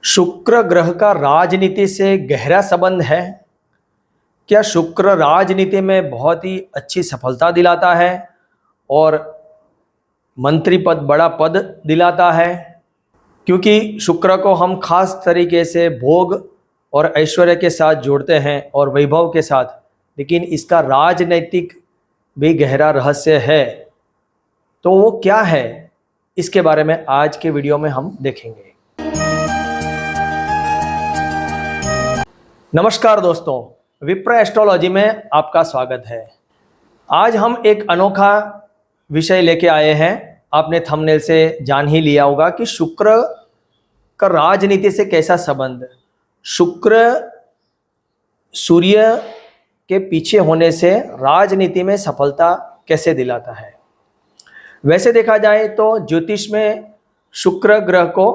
शुक्र ग्रह का राजनीति से गहरा संबंध है। क्या शुक्र राजनीति में बहुत ही अच्छी सफलता दिलाता है और मंत्री पद, बड़ा पद दिलाता है? क्योंकि शुक्र को हम खास तरीके से भोग और ऐश्वर्य के साथ जोड़ते हैं और वैभव के साथ, लेकिन इसका राजनैतिक भी गहरा रहस्य है। तो वो क्या है, इसके बारे में आज के वीडियो में हम देखेंगे। नमस्कार दोस्तों, विप्र एस्ट्रोलॉजी में आपका स्वागत है। आज हम एक अनोखा विषय लेके आए हैं। आपने थंबनेल से जान ही लिया होगा कि शुक्र का राजनीति से कैसा संबंध। शुक्र सूर्य के पीछे होने से राजनीति में सफलता कैसे दिलाता है। वैसे देखा जाए तो ज्योतिष में शुक्र ग्रह को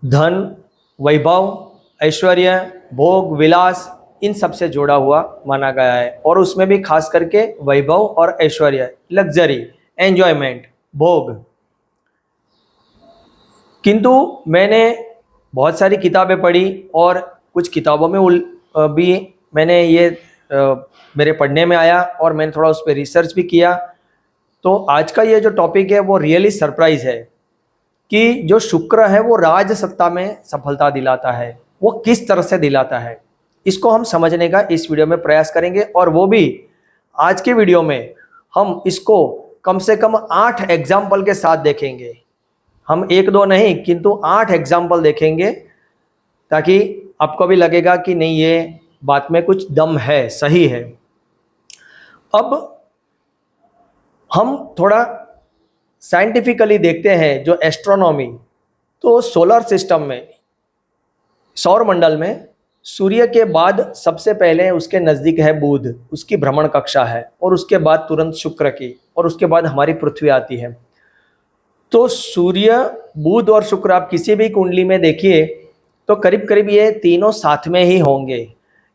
धन, वैभव, ऐश्वर्य, भोग, विलास, इन सब से जोड़ा हुआ माना गया है। और उसमें भी खास करके वैभव और ऐश्वर्य, लग्जरी, एंजॉयमेंट, भोग। किंतु मैंने बहुत सारी किताबें पढ़ी और कुछ किताबों में भी मैंने ये मेरे पढ़ने में आया और मैंने थोड़ा उस पर रिसर्च भी किया। तो आज का ये जो टॉपिक है वो रियली सरप्राइज है कि जो शुक्र है वो राज सत्ता में सफलता दिलाता है। वो किस तरह से दिलाता है, इसको हम समझने का इस वीडियो में प्रयास करेंगे। और वो भी आज के वीडियो में हम इसको कम से कम 8 एग्जाम्पल के साथ देखेंगे। हम 1-2 नहीं किंतु 8 एग्जाम्पल देखेंगे, ताकि आपको भी लगेगा कि नहीं, ये बात में कुछ दम है, सही है। अब हम थोड़ा साइंटिफिकली देखते हैं जो एस्ट्रोनॉमी। तो सोलर सिस्टम में, सौर मंडल में सूर्य के बाद सबसे पहले उसके नज़दीक है बुध, उसकी भ्रमण कक्षा है, और उसके बाद तुरंत शुक्र की, और उसके बाद हमारी पृथ्वी आती है। तो सूर्य, बुध और शुक्र आप किसी भी कुंडली में देखिए तो करीब करीब ये तीनों साथ में ही होंगे,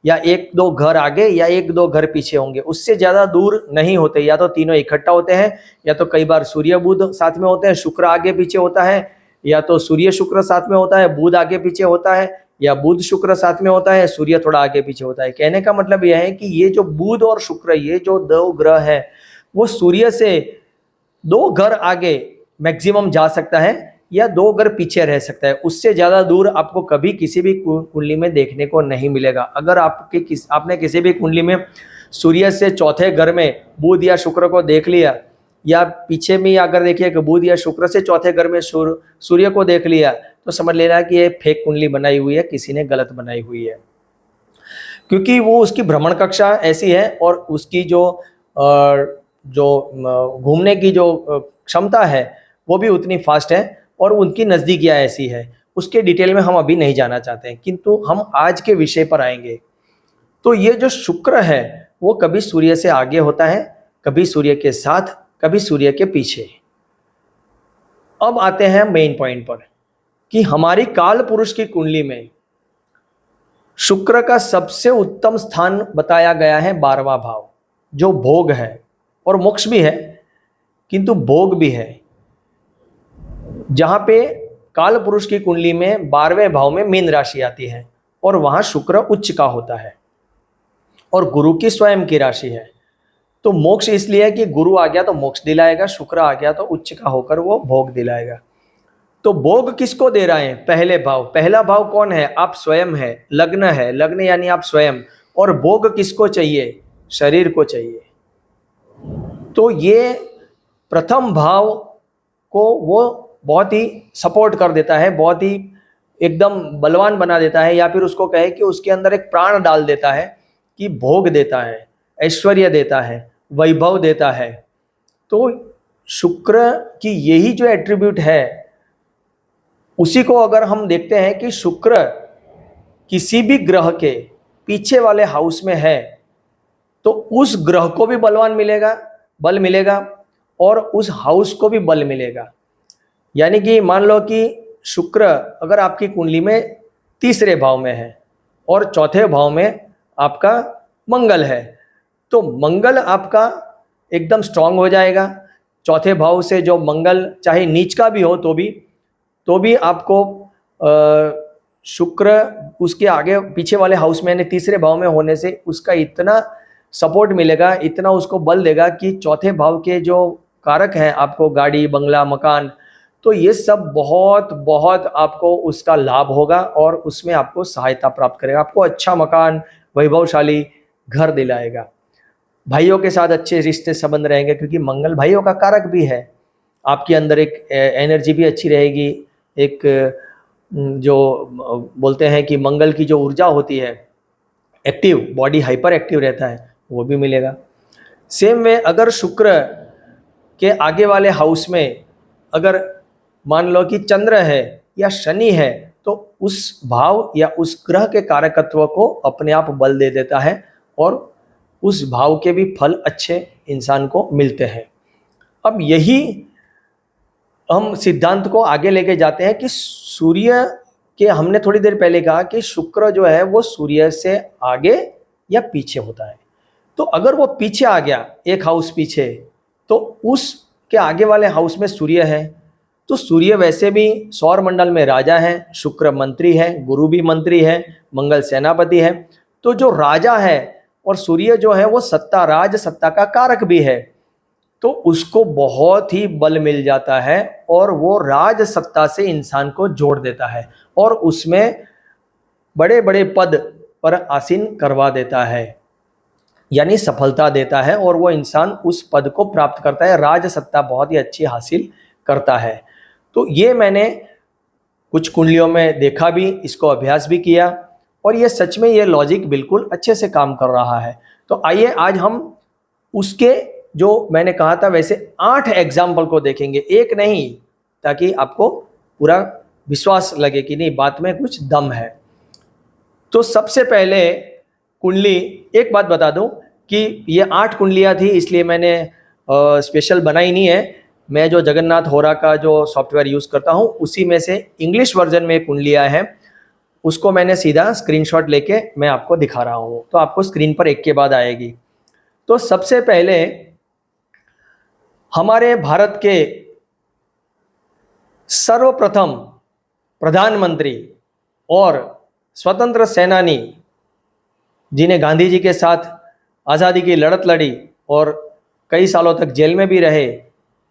या 1-2 घर आगे या 1-2 घर पीछे होंगे, उससे ज़्यादा दूर नहीं होते। या तो तीनों इकट्ठा होते हैं, या तो कई बार सूर्य बुध साथ में होते हैं, शुक्र आगे पीछे होता है, या तो सूर्य शुक्र साथ में होता है, बुध आगे पीछे होता है, या बुध शुक्र साथ में होता है, सूर्य थोड़ा आगे पीछे होता है। कहने का मतलब यह है कि ये जो बुध और शुक्र, ये जो 2 ग्रह है, वो सूर्य से 2 घर आगे मैक्सिमम जा सकता है या 2 घर पीछे रह सकता है। उससे ज़्यादा दूर आपको कभी किसी भी कुंडली में देखने को नहीं मिलेगा। अगर आपने किसी भी कुंडली में सूर्य से चौथे घर में बुध या शुक्र को देख लिया, या पीछे में अगर देखिए कि बुध या शुक्र से चौथे घर में सूर्य को देख लिया, तो समझ लेना कि ये फेक कुंडली बनाई हुई है, किसी ने गलत बनाई हुई है। क्योंकि वो उसकी भ्रमण कक्षा ऐसी है और उसकी जो घूमने की जो क्षमता है वो भी उतनी फास्ट है, और उनकी नज़दीकियाँ ऐसी है। उसके डिटेल में हम अभी नहीं जाना चाहते हैं, किंतु हम आज के विषय पर आएंगे। तो ये जो शुक्र है वो कभी सूर्य से आगे होता है, कभी सूर्य के साथ, कभी सूर्य के पीछे। अब आते हैं मेन पॉइंट पर कि हमारी काल पुरुष की कुंडली में शुक्र का सबसे उत्तम स्थान बताया गया है 12वां भाव, जो भोग है और मोक्ष भी है, किंतु भोग भी है। जहां पे काल पुरुष की कुंडली में 12वें भाव में मीन राशि आती है, और वहां शुक्र उच्च का होता है और गुरु की स्वयं की राशि है। तो मोक्ष इसलिए है कि गुरु आ गया तो मोक्ष दिलाएगा, शुक्र आ गया तो उच्च का होकर वो भोग दिलाएगा। तो भोग किसको दे रहे हैं? पहले भाव। पहला भाव कौन है? आप स्वयं है, लग्न है, लग्न यानी आप स्वयं। और भोग किसको चाहिए? शरीर को चाहिए। तो ये प्रथम भाव को वो बहुत ही सपोर्ट कर देता है, बहुत ही एकदम बलवान बना देता है, या फिर उसको कहे कि उसके अंदर एक प्राण डाल देता है कि भोग देता है, ऐश्वर्य देता है, वैभव देता है। तो शुक्र की यही जो एट्रीब्यूट है, उसी को अगर हम देखते हैं कि शुक्र किसी भी ग्रह के पीछे वाले हाउस में है, तो उस ग्रह को भी बलवान मिलेगा, बल मिलेगा, और उस हाउस को भी बल मिलेगा। यानी कि मान लो कि शुक्र अगर आपकी कुंडली में 3रे भाव में है और चौथे भाव में आपका मंगल है, तो मंगल आपका एकदम स्ट्रांग हो जाएगा। चौथे भाव से जो मंगल चाहे नीच का भी हो तो भी आपको शुक्र उसके आगे पीछे वाले हाउस में यानी तीसरे भाव में होने से उसका इतना सपोर्ट मिलेगा, इतना उसको बल देगा कि चौथे भाव के जो कारक हैं आपको गाड़ी, बंगला, मकान, तो ये सब बहुत बहुत आपको उसका लाभ होगा और उसमें आपको सहायता प्राप्त करेगा, आपको अच्छा मकान, वैभवशाली घर दिलाएगा। भाइयों के साथ अच्छे रिश्ते संबंध रहेंगे क्योंकि मंगल भाइयों का कारक भी है। आपके अंदर एक एनर्जी भी अच्छी रहेगी, एक जो बोलते हैं कि मंगल की जो ऊर्जा होती है, एक्टिव, बॉडी हाइपर एक्टिव रहता है, वो भी मिलेगा। सेम वे अगर शुक्र के आगे वाले हाउस में अगर मान लो कि चंद्र है या शनि है, तो उस भाव या उस ग्रह के कारकत्व को अपने आप बल दे देता है और उस भाव के भी फल अच्छे इंसान को मिलते हैं। अब यही हम सिद्धांत को आगे लेके जाते हैं कि सूर्य के, हमने थोड़ी देर पहले कहा कि शुक्र जो है वो सूर्य से आगे या पीछे होता है। तो अगर वो पीछे आ गया, एक हाउस पीछे, तो उसके आगे वाले हाउस में सूर्य है, तो सूर्य वैसे भी सौर मंडल में राजा है, शुक्र मंत्री है, गुरु भी मंत्री है, मंगल सेनापति है। तो जो राजा है और सूर्य जो है वो सत्ता, राज सत्ता का कारक भी है, तो उसको बहुत ही बल मिल जाता है और वो राज सत्ता से इंसान को जोड़ देता है और उसमें बड़े बड़े पद पर आसीन करवा देता है, यानी सफलता देता है और वो इंसान उस पद को प्राप्त करता है, राज सत्ता बहुत ही अच्छी हासिल करता है। तो ये मैंने कुछ कुंडलियों में देखा भी, इसको अभ्यास भी किया और ये सच में ये लॉजिक बिल्कुल अच्छे से काम कर रहा है। तो आइए आज हम उसके जो मैंने कहा था वैसे 8 एग्जाम्पल को देखेंगे, एक नहीं, ताकि आपको पूरा विश्वास लगे कि नहीं बात में कुछ दम है। तो सबसे पहले कुंडली, एक बात बता दूं कि ये 8 कुंडलियां थी, इसलिए मैंने स्पेशल बनाई नहीं है। मैं जो जगन्नाथ होरा का जो सॉफ्टवेयर यूज़ करता हूं उसी में से इंग्लिश वर्जन में कुंडलियां हैं, उसको मैंने सीधा स्क्रीनशॉट लेके मैं आपको दिखा रहा हूं, तो आपको स्क्रीन पर एक के बाद आएगी। तो सबसे पहले हमारे भारत के सर्वप्रथम प्रधानमंत्री और स्वतंत्र सेनानी जिन्हें गांधी जी के साथ आज़ादी की लड़त लड़ी और कई सालों तक जेल में भी रहे,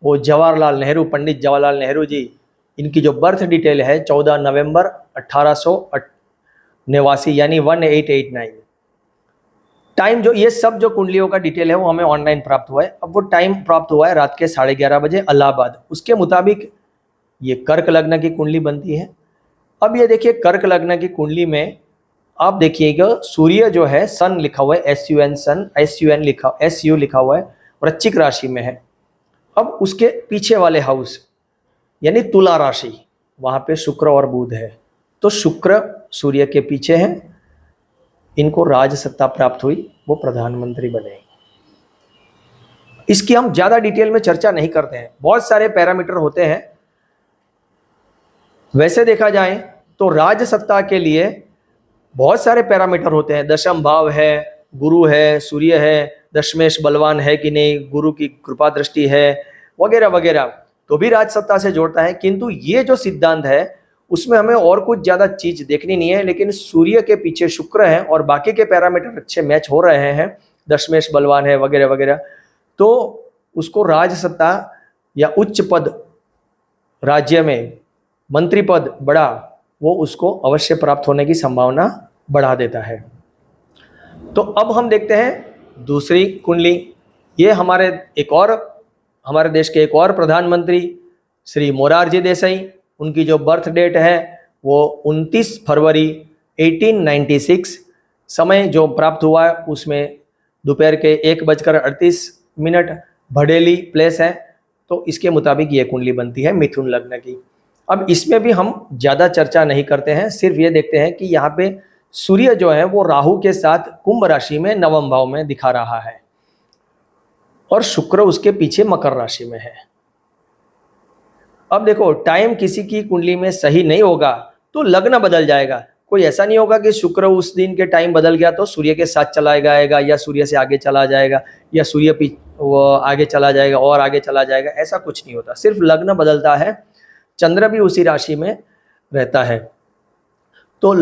वो जवाहरलाल नेहरू, पंडित जवाहरलाल नेहरू जी। इनकी जो बर्थ डिटेल है 14 नवंबर 1889 यानी 1889। टाइम जो ये सब जो कुंडलियों का डिटेल है वो हमें ऑनलाइन प्राप्त हुआ है। अब वो टाइम प्राप्त हुआ है रात के 11:30 बजे इलाहाबाद। उसके मुताबिक ये कर्क लग्न की कुंडली बनती है। अब ये देखिए कर्क लग्न की कुंडली में आप देखिएगा सूर्य जो है सन लिखा हुआ है, SUN सन, SU लिखा हुआ है, वृश्चिक राशि में है। अब उसके पीछे वाले हाउस यानी तुला राशि, वहां पे शुक्र और बुध है। तो शुक्र सूर्य के पीछे है, इनको राज सत्ता प्राप्त हुई, वो प्रधानमंत्री बने। इसकी हम ज्यादा डिटेल में चर्चा नहीं करते हैं, बहुत सारे पैरामीटर होते हैं। वैसे देखा जाए तो राज सत्ता के लिए बहुत सारे पैरामीटर होते हैं। दशम भाव है, गुरु है, सूर्य है, दशमेश बलवान है कि नहीं, गुरु की कृपा दृष्टि है, वगैरह वगैरह, तो भी राज सत्ता से जोड़ता है। किंतु ये जो सिद्धांत है उसमें हमें और कुछ ज्यादा चीज देखनी नहीं है, लेकिन सूर्य के पीछे शुक्र है और बाकी के पैरामीटर अच्छे मैच हो रहे हैं, दशमेश बलवान है वगैरह वगैरह, तो उसको राज सत्ता या उच्च पद, राज्य में मंत्री पद बड़ा, वो उसको अवश्य प्राप्त होने की संभावना बढ़ा देता है। तो अब हम देखते हैं दूसरी कुंडली। ये हमारे देश के एक और प्रधानमंत्री श्री मोरारजी देसाई, उनकी जो बर्थ डेट है वो 29 फरवरी 1896, समय जो प्राप्त हुआ है उसमें दोपहर के 1:38 भड़ेली प्लेस है। तो इसके मुताबिक ये कुंडली बनती है मिथुन लग्न की। अब इसमें भी हम ज़्यादा चर्चा नहीं करते हैं, सिर्फ ये देखते हैं कि यहाँ पे सूर्य जो है वो राहु के साथ कुंभ राशि में नवम भाव में दिखा रहा है और शुक्र उसके पीछे मकर राशि में है। अब देखो टाइम किसी की कुंडली में सही नहीं होगा तो लग्न बदल जाएगा। कोई ऐसा नहीं होगा कि शुक्र उस दिन के टाइम बदल गया तो सूर्य के साथ चला जाएगा या सूर्य से आगे चला जाएगा या सूर्य वो आगे चला जाएगा और आगे चला जाएगा, ऐसा कुछ नहीं होता। सिर्फ लग्न बदलता है, चंद्र भी उसी राशि में रहता है। तो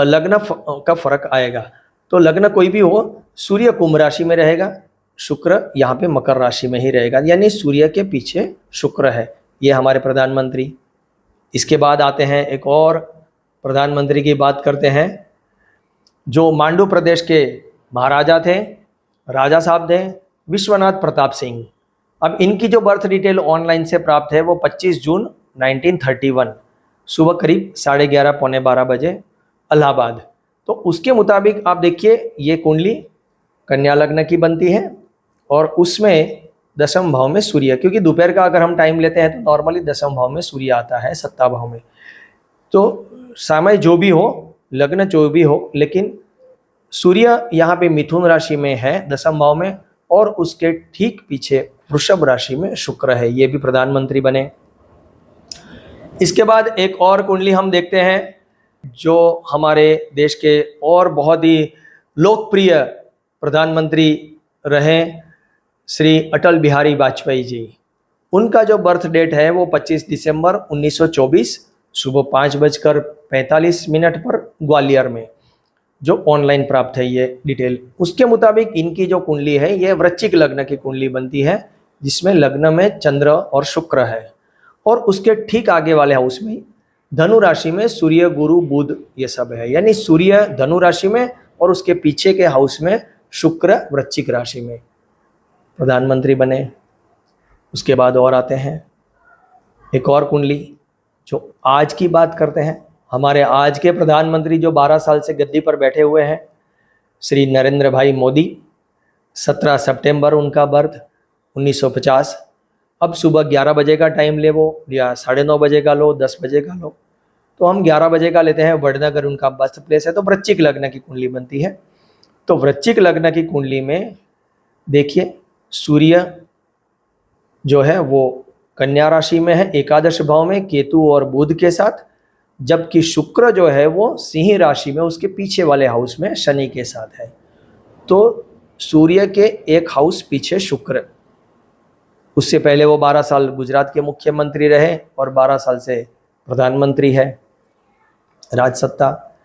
लग्न का फर्क आएगा। तो लग्न कोई भी हो, सूर्य कुंभ राशि में रहेगा, शुक्र यहाँ पे मकर राशि में ही रहेगा, यानी सूर्य के पीछे शुक्र है। ये हमारे प्रधानमंत्री। इसके बाद आते हैं एक और प्रधानमंत्री की बात करते हैं, जो मांडू प्रदेश के महाराजा थे, राजा साहब थे, विश्वनाथ प्रताप सिंह। अब इनकी जो बर्थ डिटेल ऑनलाइन से प्राप्त है वो 25 जून 1931 सुबह करीब 11:30 पौने 12 बजे इलाहाबाद। तो उसके मुताबिक आप देखिए ये कुंडली कन्या लग्न की बनती है और उसमें दसम भाव में सूर्य, क्योंकि दोपहर का अगर हम टाइम लेते हैं तो नॉर्मली दसम भाव में सूर्य आता है, सत्ता भाव में। तो समय जो भी हो, लग्न जो भी हो, लेकिन सूर्य यहाँ पे मिथुन राशि में है दसम भाव में, और उसके ठीक पीछे वृषभ राशि में शुक्र है, ये भी प्रधानमंत्री बने। इसके बाद एक और कुंडली हम देखते हैं, जो हमारे देश के और बहुत ही लोकप्रिय प्रधानमंत्री रहे, श्री अटल बिहारी वाजपेयी जी। उनका जो बर्थ डेट है वो 25 दिसंबर 1924 सुबह 5:45 पर ग्वालियर में, जो ऑनलाइन प्राप्त है ये डिटेल। उसके मुताबिक इनकी जो कुंडली है ये वृश्चिक लग्न की कुंडली बनती है, जिसमें लग्न में चंद्र और शुक्र है, और उसके ठीक आगे वाले हाउस में धनु राशि में सूर्य, गुरु, बुध ये सब है, यानी सूर्य धनु राशि में और उसके पीछे के हाउस में शुक्र वृश्चिक राशि में प्रधानमंत्री बने। उसके बाद और आते हैं एक और कुंडली, जो आज की बात करते हैं। हमारे आज के प्रधानमंत्री जो 12 साल से गद्दी पर बैठे हुए हैं, श्री नरेंद्र भाई मोदी। 17 सितंबर उनका बर्थ, 1950। अब सुबह 11 बजे का टाइम ले वो, या 9:30 बजे का लो, 10 बजे का लो, तो हम 11 बजे का लेते हैं। वडनगर उनका बर्थ प्लेस है। तो वृश्चिक लग्न की कुंडली बनती है। तो वृश्चिक लग्न की कुंडली में देखिए सूर्य जो है वो कन्या राशि में है, एकादश भाव में केतु और बुध के साथ, जबकि शुक्र जो है वो सिंह राशि में उसके पीछे वाले हाउस में शनि के साथ है। तो सूर्य के एक हाउस पीछे शुक्र। उससे पहले वो 12 साल गुजरात के मुख्यमंत्री रहे और 12 साल से प्रधानमंत्री है, राजसत्ता।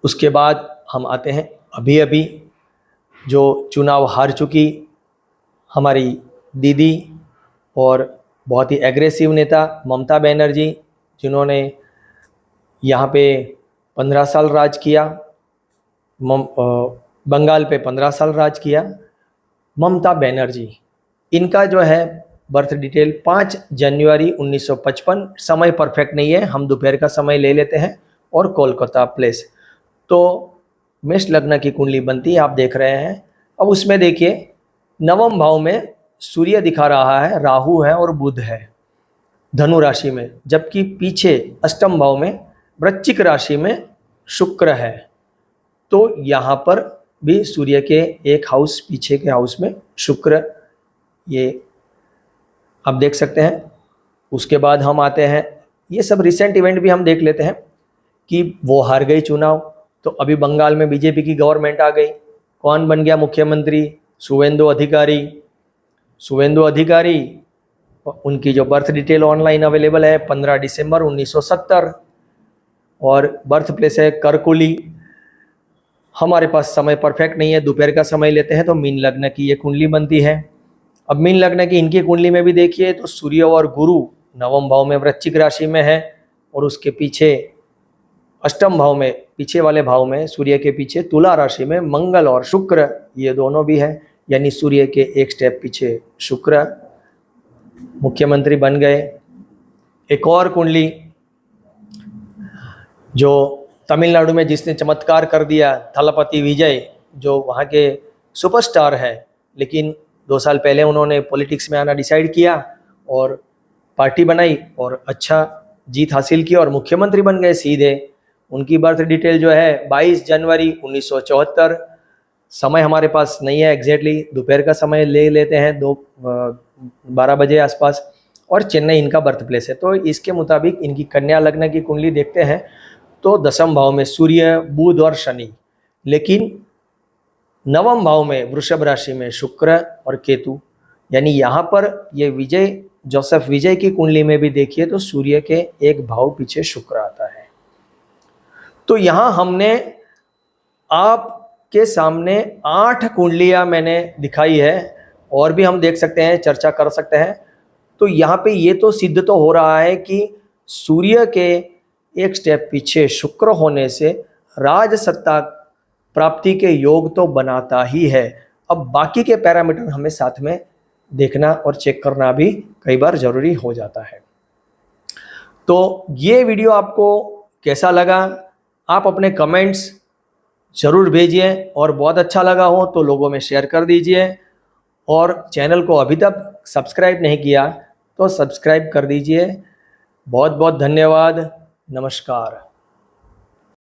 उसके बाद हम आते हैं अभी अभी जो चुनाव हार चुकी हमारी दीदी और बहुत ही एग्रेसिव नेता ममता बनर्जी, जिन्होंने यहाँ पे 15 साल राज किया, बंगाल पे 15 साल राज किया, ममता बनर्जी। इनका जो है बर्थ डिटेल 5 जनवरी 1955, समय परफेक्ट नहीं है, हम दोपहर का समय ले लेते हैं, और कोलकाता प्लेस। तो मेष लग्न की कुंडली बनती है, आप देख रहे हैं। अब उसमें देखिए नवम भाव में सूर्य दिखा रहा है, राहु है और बुध है धनु राशि में, जबकि पीछे अष्टम भाव में वृश्चिक राशि में शुक्र है। तो यहाँ पर भी सूर्य के एक हाउस पीछे के हाउस में शुक्र, ये आप देख सकते हैं। उसके बाद हम आते हैं, ये सब रिसेंट इवेंट भी हम देख लेते हैं कि वो हार गई चुनाव। तो अभी बंगाल में बीजेपी की गवर्नमेंट आ गई, कौन बन गया मुख्यमंत्री? शुवेंदु अधिकारी। शुवेंदु अधिकारी, उनकी जो बर्थ डिटेल ऑनलाइन अवेलेबल है 15 दिसंबर 1970, और बर्थ प्लेस है करकुली। हमारे पास समय परफेक्ट नहीं है, दोपहर का समय लेते हैं। तो मीन लग्न की ये कुंडली बनती है। अब मीन लग्न की इनकी कुंडली में भी देखिए तो सूर्य और गुरु नवम भाव में वृश्चिक राशि में है, और उसके पीछे अष्टम भाव में, पीछे वाले भाव में सूर्य के पीछे तुला राशि में मंगल और शुक्र, ये दोनों भी है, यानी सूर्य के एक स्टेप पीछे शुक्र मुख्यमंत्री बन गए। एक और कुंडली जो तमिलनाडु में जिसने चमत्कार कर दिया, थलपति विजय, जो वहाँ के सुपरस्टार है, लेकिन 2 साल पहले उन्होंने पॉलिटिक्स में आना डिसाइड किया और पार्टी बनाई और अच्छा जीत हासिल की और मुख्यमंत्री बन गए सीधे। उनकी बर्थ डिटेल जो है 22 जनवरी 1974, समय हमारे पास नहीं है एग्जैक्टली, दोपहर का समय ले लेते हैं, 12 बजे आसपास, और चेन्नई इनका बर्थ प्लेस है। तो इसके मुताबिक इनकी कन्या लग्न की कुंडली देखते हैं तो दसम भाव में सूर्य, बुध और शनि, लेकिन नवम भाव में वृषभ राशि में शुक्र और केतु, यानी यहाँ पर ये विजय, जोसेफ विजय की कुंडली में भी देखिए तो सूर्य के एक भाव पीछे शुक्र आता है। तो यहाँ हमने आपके सामने 8 कुंडलियाँ मैंने दिखाई है, और भी हम देख सकते हैं, चर्चा कर सकते हैं। तो यहाँ पे ये तो सिद्ध तो हो रहा है कि सूर्य के एक स्टेप पीछे शुक्र होने से राज सत्ता प्राप्ति के योग तो बनाता ही है। अब बाकी के पैरामीटर हमें साथ में देखना और चेक करना भी कई बार ज़रूरी हो जाता है। तो ये वीडियो आपको कैसा लगा, आप अपने कमेंट्स ज़रूर भेजिए, और बहुत अच्छा लगा हो तो लोगों में शेयर कर दीजिए, और चैनल को अभी तक सब्सक्राइब नहीं किया तो सब्सक्राइब कर दीजिए। बहुत बहुत धन्यवाद। नमस्कार।